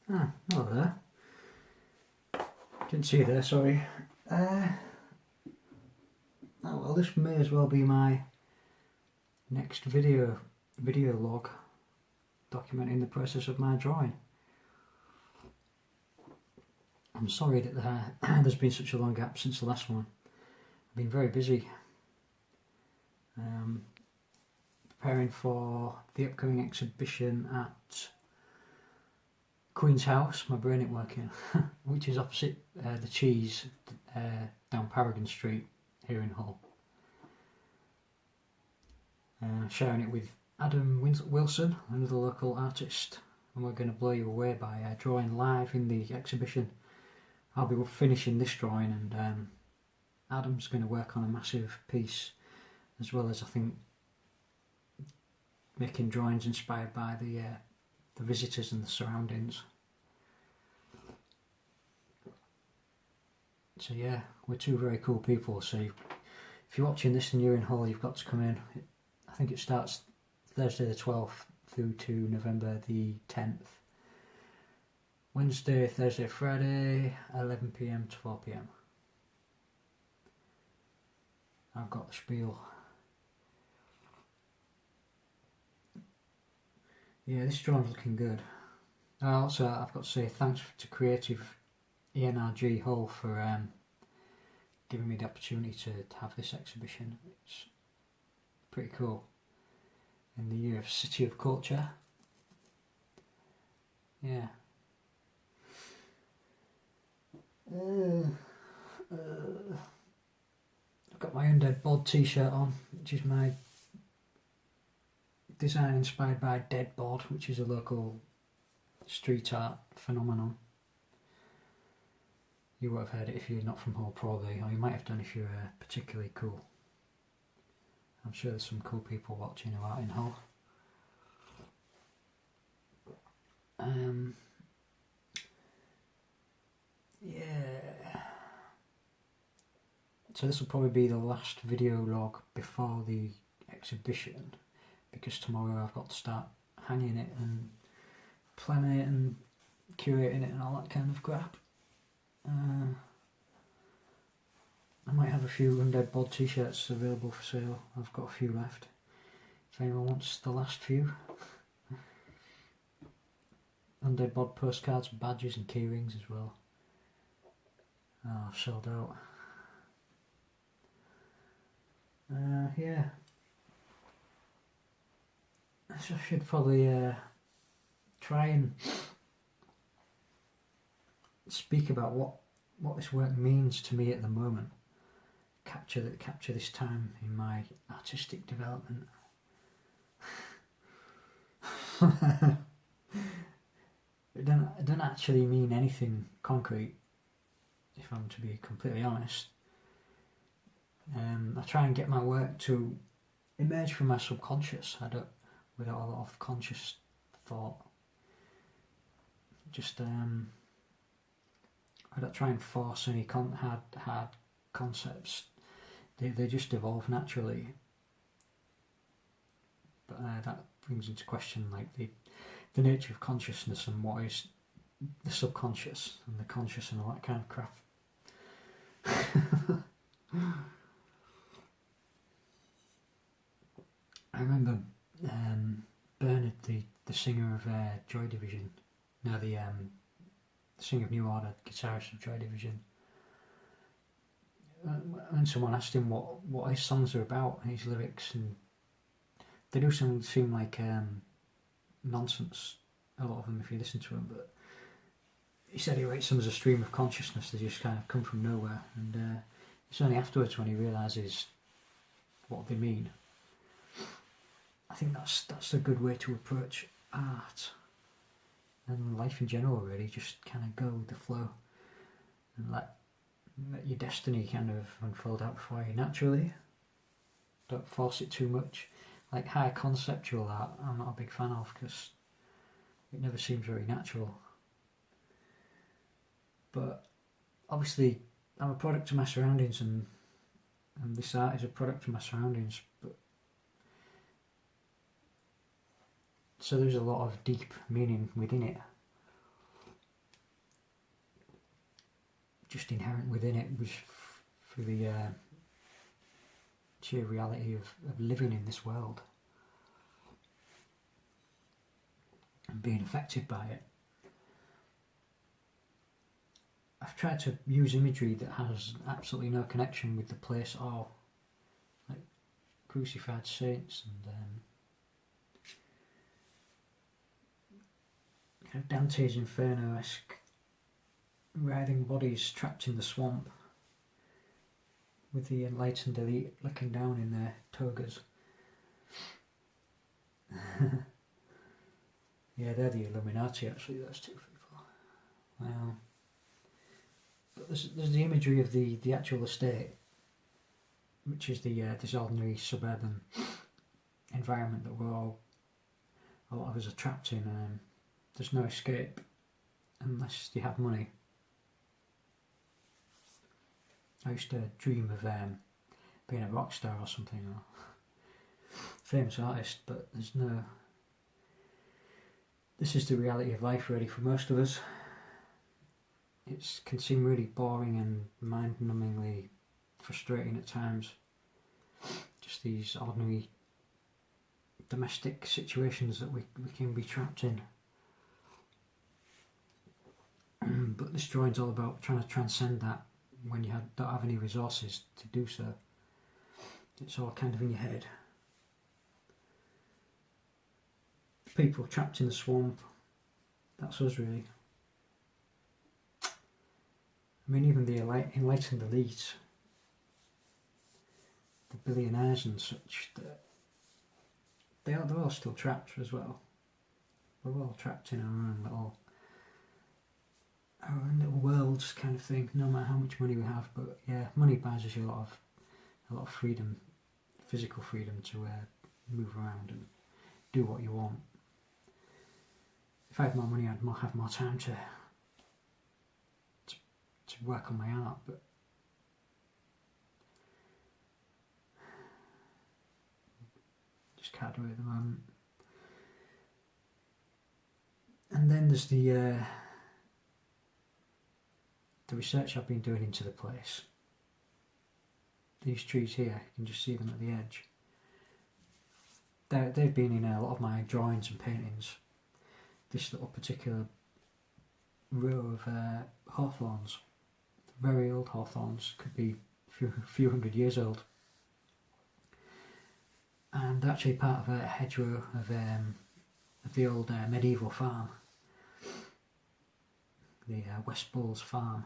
Ah, hello there. Didn't see you there, sorry. Oh well, this may as well be my next video log documenting the process of my drawing. I'm sorry that there's been such a long gap since the last one. I've been very busy preparing for the upcoming exhibition at Queen's House, my brain ain't working, which is opposite the Cheese down Paragon Street here in Hull. Sharing it with Adam Wilson, another local artist, and we're going to blow you away by drawing live in the exhibition. I'll be finishing this drawing, and Adam's going to work on a massive piece, as well as I think making drawings inspired by the visitors and the surroundings. So yeah, we're two very cool people, so if you're watching this and you're in Hull, you've got to come in. I think it starts Thursday the 12th through to November the 10th. Wednesday, Thursday, Friday, 11 PM to 4 PM. I've got the spiel. Yeah, this drawing's looking good. Also, I've got to say thanks to Creative ENRG Hull for giving me the opportunity to have this exhibition. It's pretty cool. In the year of City of Culture. Yeah. I've got my Undead Bod t-shirt on, which is my design inspired by Dead Bod, which is a local street art phenomenon. You would have heard it if you're not from Hull, probably, or you might have done if you're particularly cool. I'm sure there's some cool people watching who are in Hull. Yeah. So this will probably be the last video log before the exhibition, because tomorrow I've got to start hanging it and planning it and curating it and all that kind of crap. I might have a few Undead Bod t-shirts available for sale. I've got a few left. If anyone wants the last few. Undead Bod postcards, badges and keyrings as well. Oh, I've sold out. Yeah. So I should probably try and speak about what this work means to me at the moment. Capture this time in my artistic development. It don't actually mean anything concrete, if I'm to be completely honest. I try and get my work to emerge from my subconscious. Without a lot of conscious thought. Just I don't try and force any hard concepts. They just evolve naturally. But that brings into question like the nature of consciousness and what is the subconscious and the conscious and all that kind of crap. I remember Bernard, the singer of Joy Division, now the singer of New Order, guitarist of Joy Division, when someone asked him what his songs are about, his lyrics, and they do seem like nonsense, a lot of them if you listen to them, but he said he rates them as a stream of consciousness. They just kind of come from nowhere, and it's only afterwards when he realises what they mean. I think that's a good way to approach art and life in general, really. Just kind of go with the flow and let your destiny kind of unfold out before you naturally. Don't force it too much. Like high conceptual art, I'm not a big fan of because it never seems very natural. But obviously, I'm a product of my surroundings, and this art is a product of my surroundings. But so there's a lot of deep meaning within it. just inherent within it was for the sheer reality of living in this world and being affected by it. I've tried to use imagery that has absolutely no connection with the place at all, like crucified saints and kind of Dante's Inferno-esque writhing bodies trapped in the swamp with the enlightened elite looking down in their togas. Yeah, they're the Illuminati actually, those two people. Wow. But there's the imagery of the actual estate, which is this ordinary suburban environment that a lot of us are trapped in. There's no escape unless you have money. I used to dream of being a rock star or something, or famous artist, but there's no. This is the reality of life, really, for most of us. It can seem really boring and mind-numbingly frustrating at times. Just these ordinary domestic situations that we can be trapped in. But this drawing's all about trying to transcend that when you don't have any resources to do so. It's all kind of in your head. People trapped in the swamp, that's us really. I mean, even the enlightened elite, the billionaires and such, they're all still trapped as well. We're all trapped in our own little worlds kind of thing, no matter how much money we have. But yeah, money buys us a lot of freedom, physical freedom to move around and do what you want. If I had more money, I'd have more time to work on my art, but just can't do it at the moment. And then there's the research I've been doing into the place. These trees here, you can just see them at the edge. They've been in a lot of my drawings and paintings. This little particular row of hawthorns, very old hawthorns, could be a few hundred years old, and actually part of a hedgerow of the old medieval farm, the West Bulls farm,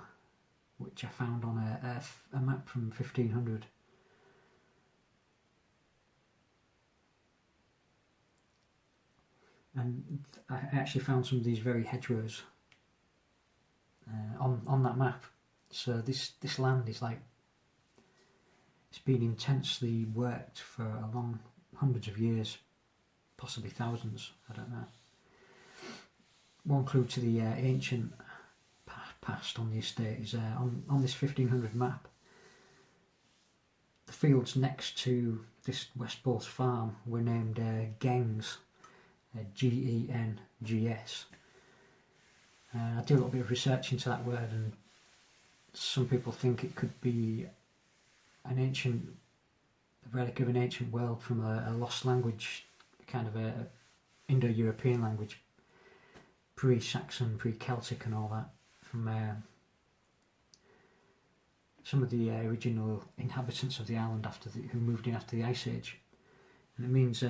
which I found on a map from 1500. And I actually found some of these very hedgerows on that map. So this land is like, it's been intensely worked for a long hundreds of years, possibly thousands, I don't know. One clue to the ancient past on the estate is on this 1500 map, the fields next to this West Bulls farm were named Gengs, Gengs. I did a little bit of research into that word, and some people think it could be a relic of an ancient world from a lost language, kind of a Indo-European language, pre-Saxon, pre-Celtic and all that, from some of the original inhabitants of the island who moved in after the Ice Age. And it means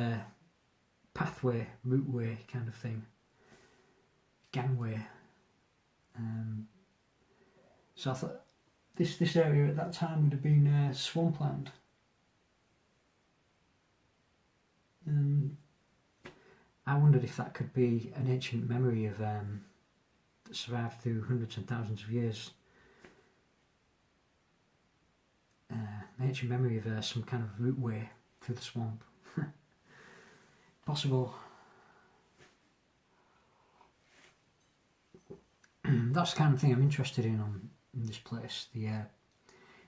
pathway, routeway kind of thing, gangway. So I thought this area at that time would have been swampland. I wondered if that could be an ancient memory of that survived through hundreds and thousands of years. An ancient memory of some kind of routeway through the swamp. Possible. That's the kind of thing I'm interested in this place.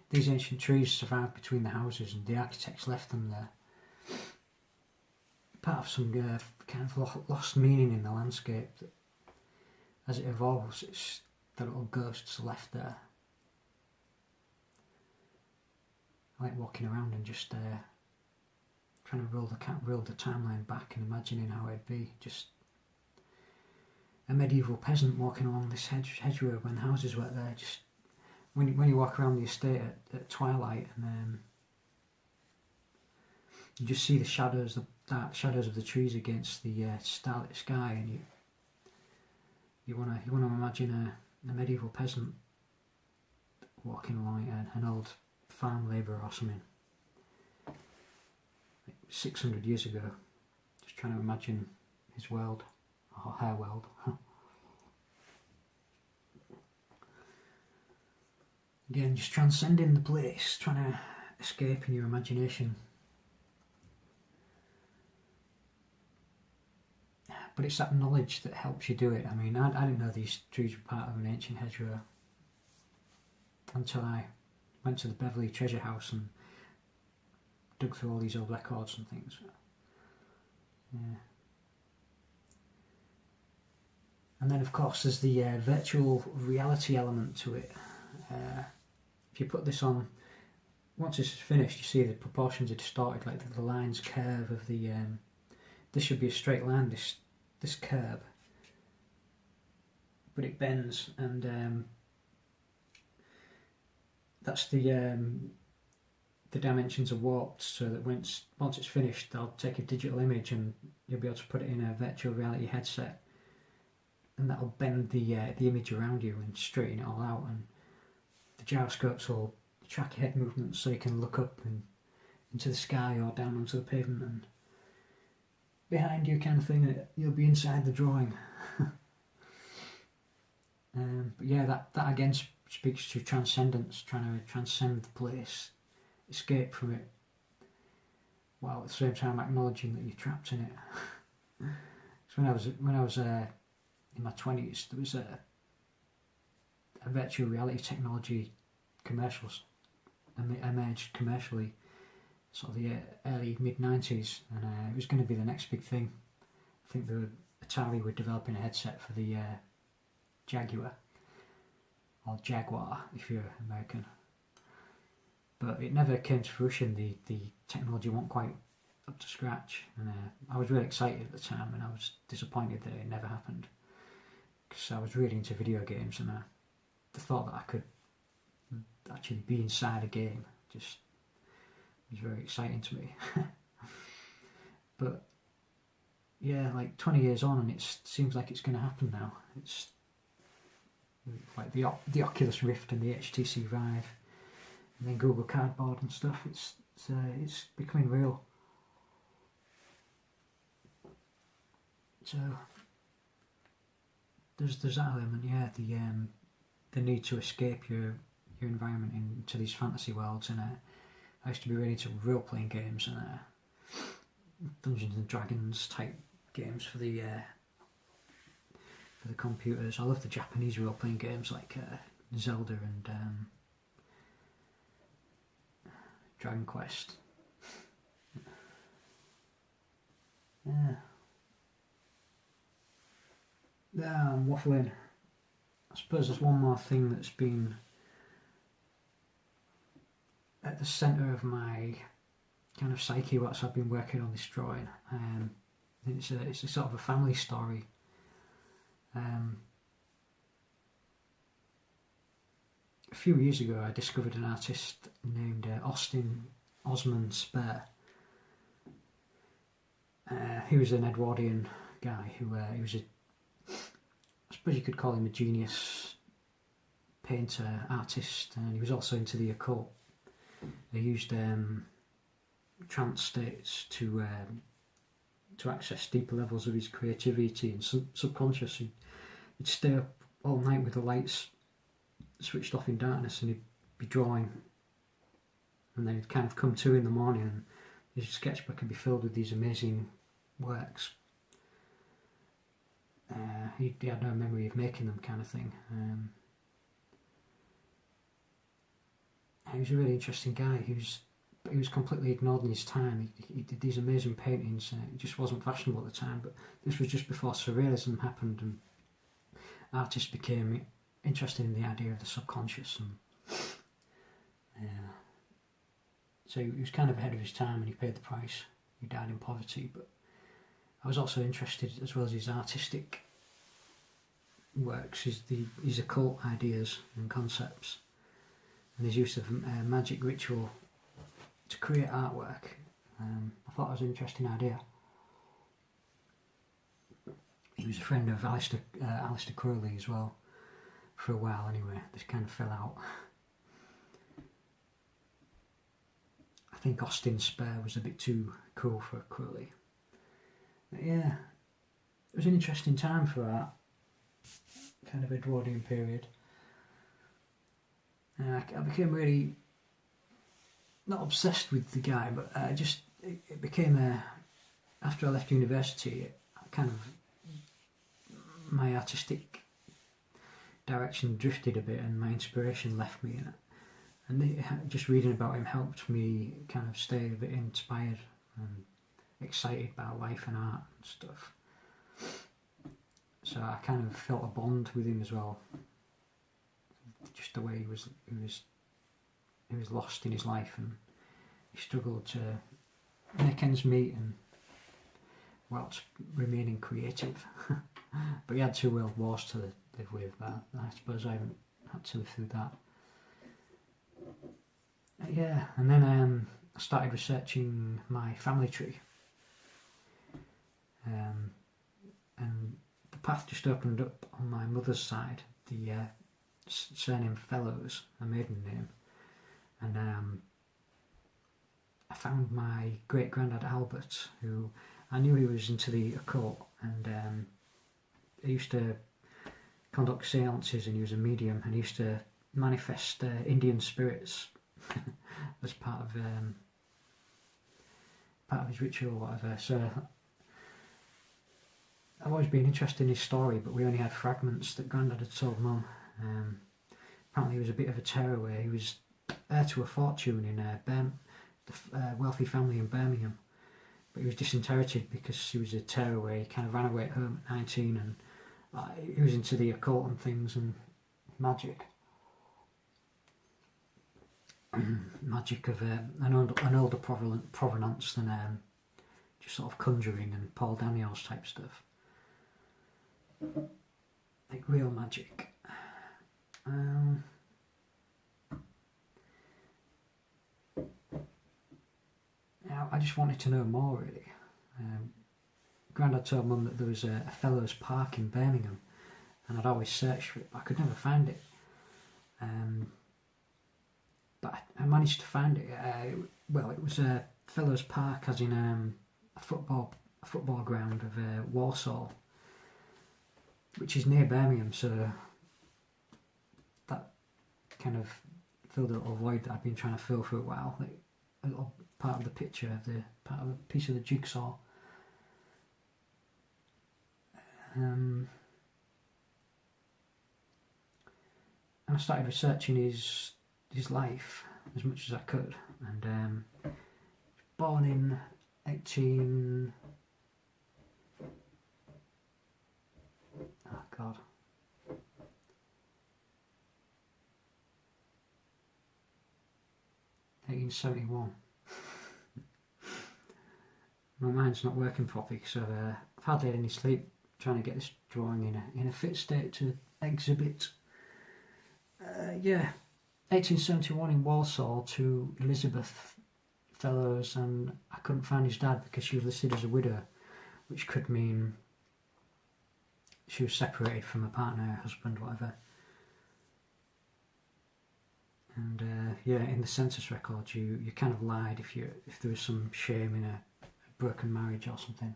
These ancient trees survived between the houses, and the architects left them there. Part of some kind of lost meaning in the landscape that, as it evolves, the little ghosts left there. like walking around and just trying to roll the timeline back and imagining how it'd be. Just a medieval peasant walking along this hedgerow when houses weren't there. Just when you walk around the estate at twilight, and you just see the shadows, the dark shadows of the trees against the starlit sky, and you wanna imagine a medieval peasant walking along an old farm labourer or something, like 600 years ago. Just trying to imagine his world, or her world. Again, just transcending the place, trying to escape in your imagination. But it's that knowledge that helps you do it. I mean, I didn't know these trees were part of an ancient hedgerow until I went to the Beverley Treasure House and dug through all these old records and things. Yeah. And then, of course, there's the virtual reality element to it. If you put this on, once this is finished, you see the proportions are distorted, like the lines curve of the. This should be a straight line. This curve, but it bends, and that's the dimensions are warped, so that once it's finished, they'll take a digital image and you'll be able to put it in a virtual reality headset, and that'll bend the image around you and straighten it all out, and the gyroscopes will track your head movements so you can look up and into the sky or down onto the pavement and behind you, kind of thing. You'll be inside the drawing. But yeah, that again speaks to transcendence, trying to transcend the place, escape from it, while at the same time acknowledging that you're trapped in it. So when I was in my 20s, there was a virtual reality technology commercials emerged commercially, sort of the early mid-90s, and it was going to be the next big thing. I think Atari were developing a headset for the Jaguar, or Jaguar if you're American, but it never came to fruition. The technology wasn't quite up to scratch, and I was really excited at the time, and I was disappointed that it never happened, because I was really into video games, and the thought that I could actually be inside a game just was very exciting to me. But yeah, like 20 years on, and it seems like it's going to happen now. It's like the Oculus Rift and the HTC Vive, and then Google Cardboard and stuff. It's becoming real. So there's that element, yeah. The need to escape your environment into these fantasy worlds, and I used to be really into role-playing games and Dungeons and Dragons type games for the computers. I love the Japanese role-playing games like Zelda and Dragon Quest. Yeah, I'm waffling. I suppose there's one more thing that's been at the centre of my kind of psyche whilst I've been working on this drawing. It's a sort of a family story. A few years ago, I discovered an artist named Austin Osman Spare. He was an Edwardian guy who he was I suppose you could call him a genius painter, artist, and he was also into the occult. He used trance states to access deeper levels of his creativity and subconscious. He'd stay up all night with the lights switched off in darkness, and he'd be drawing, and then he'd kind of come to in the morning, and his sketchbook would be filled with these amazing works. He had no memory of making them, kind of thing. He was a really interesting guy. He was completely ignored in his time. He did these amazing paintings, and it just wasn't fashionable at the time. But this was just before surrealism happened, and artists became interested in the idea of the subconscious. And So he was kind of ahead of his time and he paid the price. He died in poverty, but I was also interested, as well as his artistic works, his occult ideas and concepts, and his use of magic ritual to create artwork. I thought it was an interesting idea. He was a friend of Aleister Crowley as well, for a while anyway. This kind of fell out. I think Austin Spare was a bit too cool for Crowley. But yeah, it was an interesting time for art, kind of Edwardian period. I became really, not obsessed with the guy, but it became after I left university, my artistic direction drifted a bit and my inspiration left me in it. And just reading about him helped me kind of stay a bit inspired and excited about life and art and stuff. So I kind of felt a bond with him as well. Just the way he was lost in his life and he struggled to make ends meet and whilst remaining creative. But he had 2 world wars to live with. I suppose I haven't had to live through that. Yeah, and then I started researching my family tree. And the path just opened up on my mother's side. The surname Fellows, a maiden name. And I found my great-granddad Albert, who I knew he was into the occult, and he used to conduct seances, and he was a medium, and he used to manifest Indian spirits as part of his ritual or whatever. So I've always been interested in his story, but we only had fragments that Grandad had told Mum. Apparently he was a bit of a tearaway. He was heir to a fortune in a wealthy family in Birmingham, but he was disinherited because he was a tearaway. He kind of ran away at home at 19, and he was into the occult and things and magic. Magic of an older provenance than just sort of conjuring and Paul Daniels type stuff. Like real magic. I just wanted to know more, really. Grandad told Mum that there was a Fellows Park in Birmingham, and I'd always searched for it, but I could never find it. But I managed to find it. It was a Fellows Park, as in a football ground of Walsall, which is near Birmingham. So that kind of filled a little void that I'd been trying to fill for a while. Like a little part of the picture, part of a piece of the jigsaw. And I started researching his life as much as I could, and born in 18... Oh God. 1871. My mind's not working properly, so I've hardly had any sleep trying to get this drawing in a fit state to exhibit. 1871 in Walsall to Elizabeth Fellows, and I couldn't find his dad because she was listed as a widow, which could mean she was separated from a partner, husband, whatever. And in the census records, you kind of lied if there was some shame in a broken marriage or something.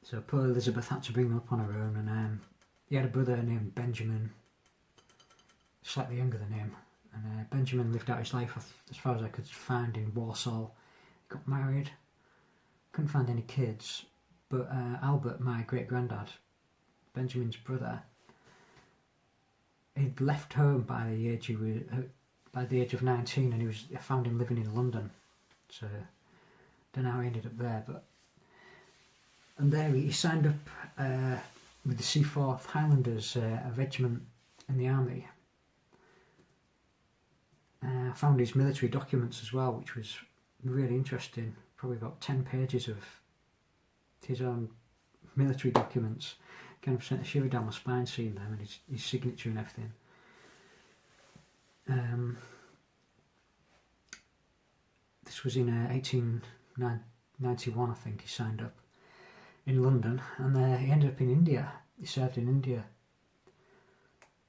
So poor Elizabeth had to bring them up on her own, and he had a brother named Benjamin, slightly younger than him, and Benjamin lived out his life, as far as I could find, in Walsall. He got married, couldn't find any kids, but Albert, my great-granddad, Benjamin's brother, he'd left home by the age of 19, and I found him living in London. So don't know how he ended up there, and there he signed up with the Seaforth Highlanders, a regiment in the army. I found his military documents as well, which was really interesting. Probably about 10 pages of his own military documents. Kind of sent a shiver down my spine seeing them and his signature and everything. This was in 1891, I think. He signed up in London, and he ended up in India. He served in India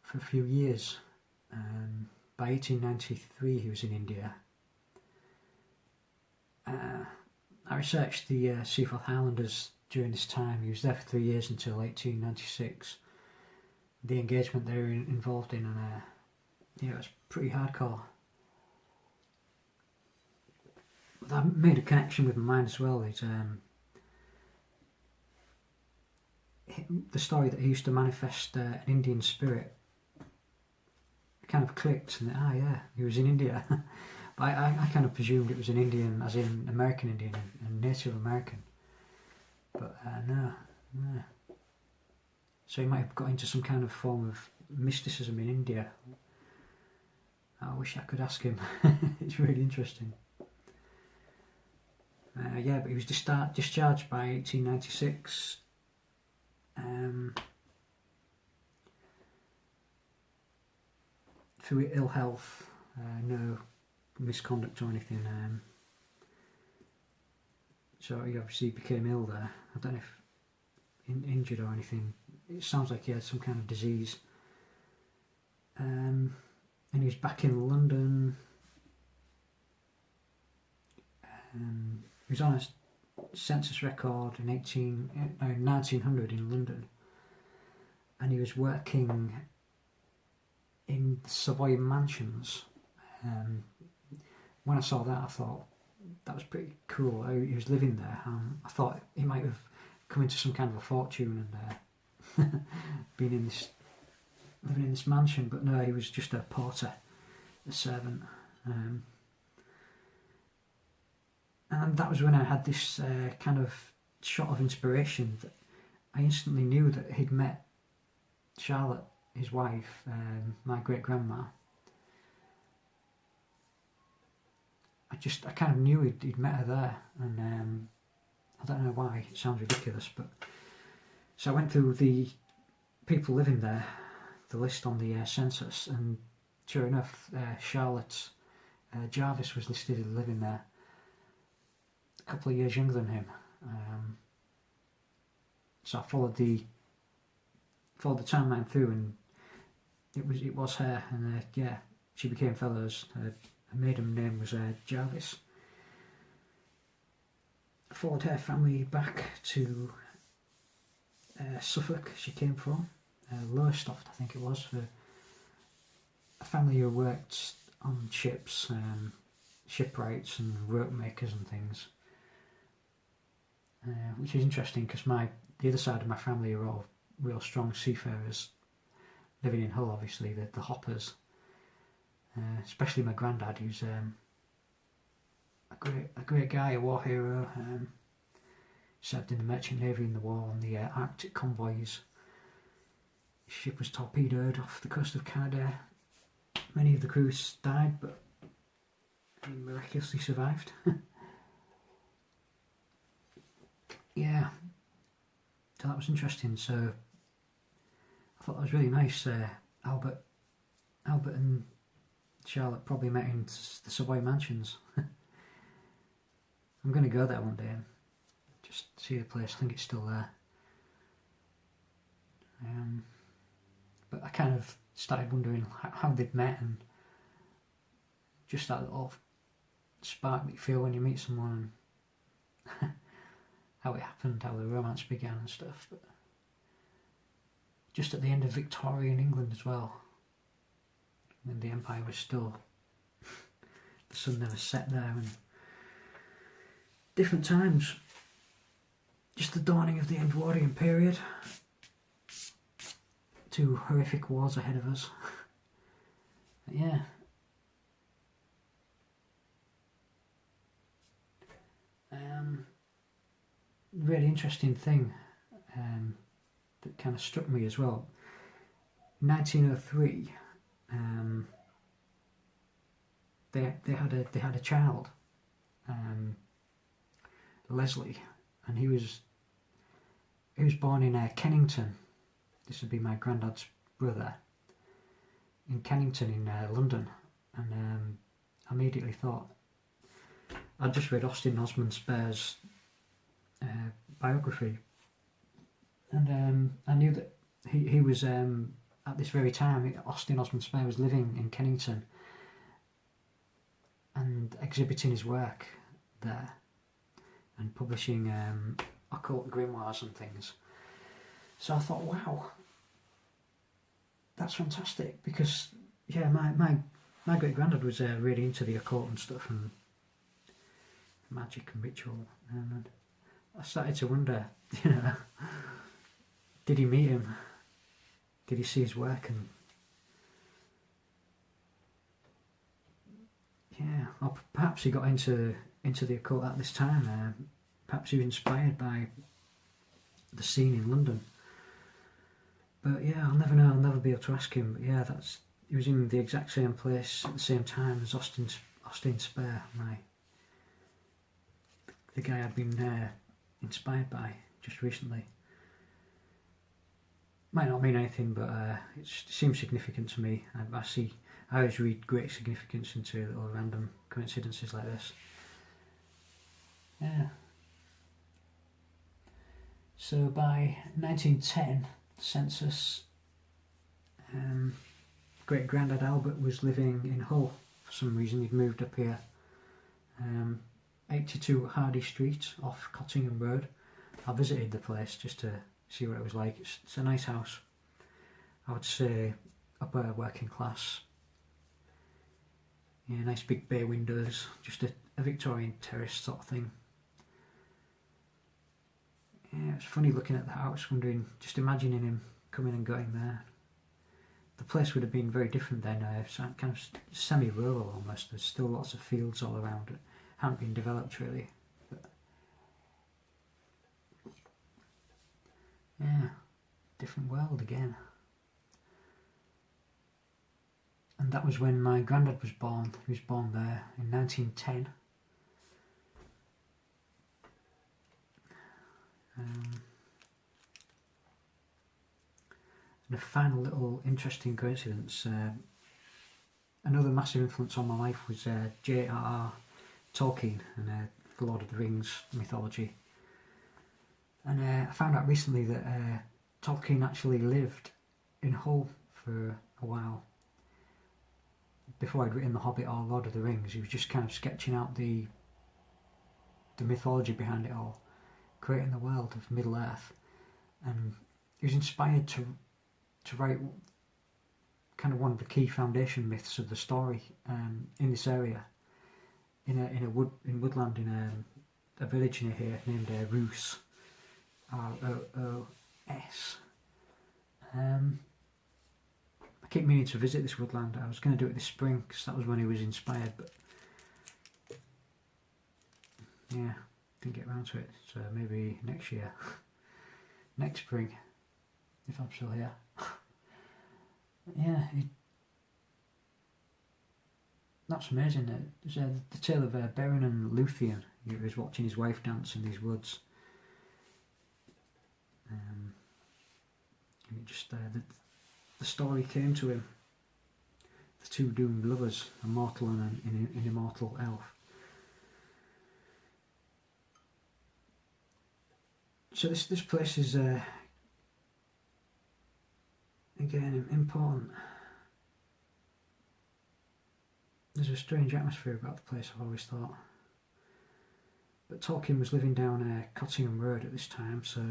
for a few years. By 1893 he was in India. I researched the Seaforth Highlanders during this time. He was there for 3 years until 1896. The engagement they were involved in, and it was pretty hardcore. That made a connection with my mind as well. It's the story that he used to manifest an Indian spirit kind of clicked, and yeah, he was in India. But I kind of presumed it was an Indian, as in American Indian and Native American. But no. So he might have got into some kind of form of mysticism in India. I wish I could ask him. It's really interesting. Yeah, but he was discharged by 1896. Through ill health, no misconduct or anything. So he obviously became ill there. I don't know if injured or anything. It sounds like he had some kind of disease. And he was back in London. He was on a census record in 1900 in London, and he was working in the Savoy Mansions. When I saw that, I thought that was pretty cool. He was living there. I thought he might have come into some kind of a fortune and been living in this mansion, but no, he was just a porter, a servant. And that was when I had this kind of shot of inspiration that I instantly knew that he'd met Charlotte, his wife, my great-grandma. I kind of knew he'd met her there, and I don't know why, it sounds ridiculous, but so I went through the people living there, the list on the census, and sure enough, Charlotte Jarvis was listed as living there, a couple of years younger than him. So I followed the timeline through, and it was her, and yeah, she became fellows. Her maiden name was Jarvis. I followed her family back to Suffolk. She came from Lowestoft, I think it was, for a family who worked on ships, shipwrights and rope makers and things. Which is interesting because the other side of my family are all real strong seafarers, living in Hull, obviously, the Hoppers. Especially my granddad, who's a great guy, a war hero. Served in the Merchant Navy in the war on the Arctic convoys. His ship was torpedoed off the coast of Canada. Many of the crew died, but he miraculously survived. Yeah, so that was interesting. So I thought that was really nice. Albert and Charlotte probably met in the Savoy Mansions. I'm going to go there one day and just see the place. I think it's still there. But I kind of started wondering how they'd met, and just that little spark that you feel when you meet someone, and how it happened, how the romance began and stuff. But just at the end of Victorian England as well, when the Empire was still, the sun never set there, and different times, just the dawning of the Edwardian period, 2 horrific wars ahead of us. But yeah. Really interesting thing that kind of struck me as well. 1903, they had a child, Leslie, and he was born in Kennington. This would be my granddad's brother, in Kennington in London, and I immediately thought, I'd just read Austin Osman Spare's biography, and I knew that he was at this very time Austin Osman Spare was living in Kennington and exhibiting his work there and publishing occult grimoires and things. So I thought, wow, that's fantastic, because yeah, my great granddad was really into the occult and stuff and magic and ritual, and I started to wonder, did he meet him? Did he see his work? And yeah, or perhaps he got into the occult at this time. Perhaps he was inspired by the scene in London. But yeah, I'll never know. I'll never be able to ask him. But yeah, he was in the exact same place at the same time as Austin Spare, the guy I'd been inspired by just recently. Might not mean anything, but it seems significant to me. I always read great significance into little random coincidences like this. Yeah. So by 1910, the census, great granddad Albert was living in Hull for some reason. He'd moved up here. 82 Hardy Street off Cottingham Road. I visited the place just to see what it was like. It's a nice house. I would say upper working class. Yeah, nice big bay windows, just a Victorian terrace sort of thing. Yeah, it's funny looking at the house, wondering, just imagining him coming and going there. The place would have been very different then, kind of semi-rural almost. There's still lots of fields all around it. Hadn't been developed really. But yeah, different world again. And that was when my granddad was born. He was born there in 1910. And a final little interesting coincidence. Another massive influence on my life was J.R.R. Tolkien and the Lord of the Rings mythology. And I found out recently that Tolkien actually lived in Hull for a while. Before I'd written The Hobbit or Lord of the Rings, he was just kind of sketching out the mythology behind it all, creating the world of Middle Earth, and he was inspired to write kind of one of the key foundation myths of the story in this area, in woodland in a village near here named Roos, R-O-O-S. I keep meaning to visit this woodland. I was going to do it this spring because that was when he was inspired, but yeah, didn't get around to it. So maybe next year, next spring, if I'm still here. Yeah, that's amazing. It's the tale of Beren and Luthien. He was watching his wife dance in these woods. And it just the story came to him. The two doomed lovers, a mortal and an immortal elf. So this place is again important. There's a strange atmosphere about the place, I've always thought. But Tolkien was living down Cottingham Road at this time, so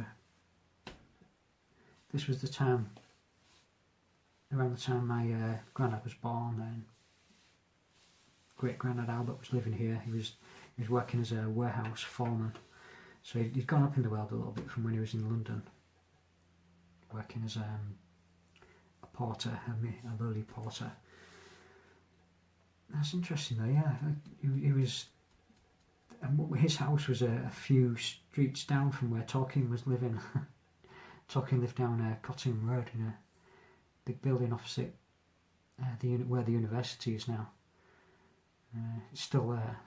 this was the time, around the time my granddad was born, and great granddad Albert was living here. He was working as a warehouse foreman, so he'd gone up in the world a little bit from when he was in London, working as a porter, a lowly porter. That's interesting though, yeah. He was. His house was a few streets down from where Tolkien was living. Tolkien lived down Cottingham Road in a big building opposite where the university is now. It's still there.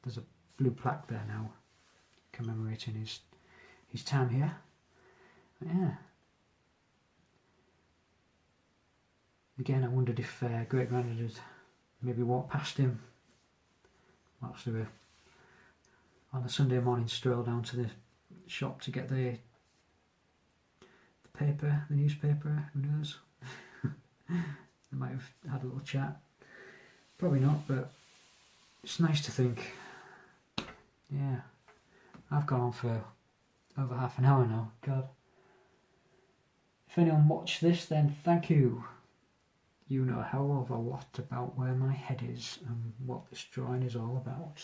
There's a blue plaque there now, commemorating his time here. Yeah. Again, I wondered if Great Grandad had maybe walked past him whilst they were on a Sunday morning stroll down to the shop to get the paper, the newspaper, who knows? They might have had a little chat. Probably not, but it's nice to think. Yeah, I've gone on for over half an hour now. God. If anyone watched this, then thank you. You know a hell of a lot about where my head is and what this drawing is all about.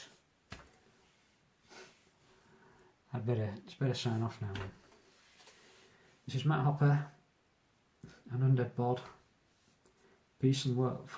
It's better sign off now. This is Matt Hopper, an undead bod. Peace and love.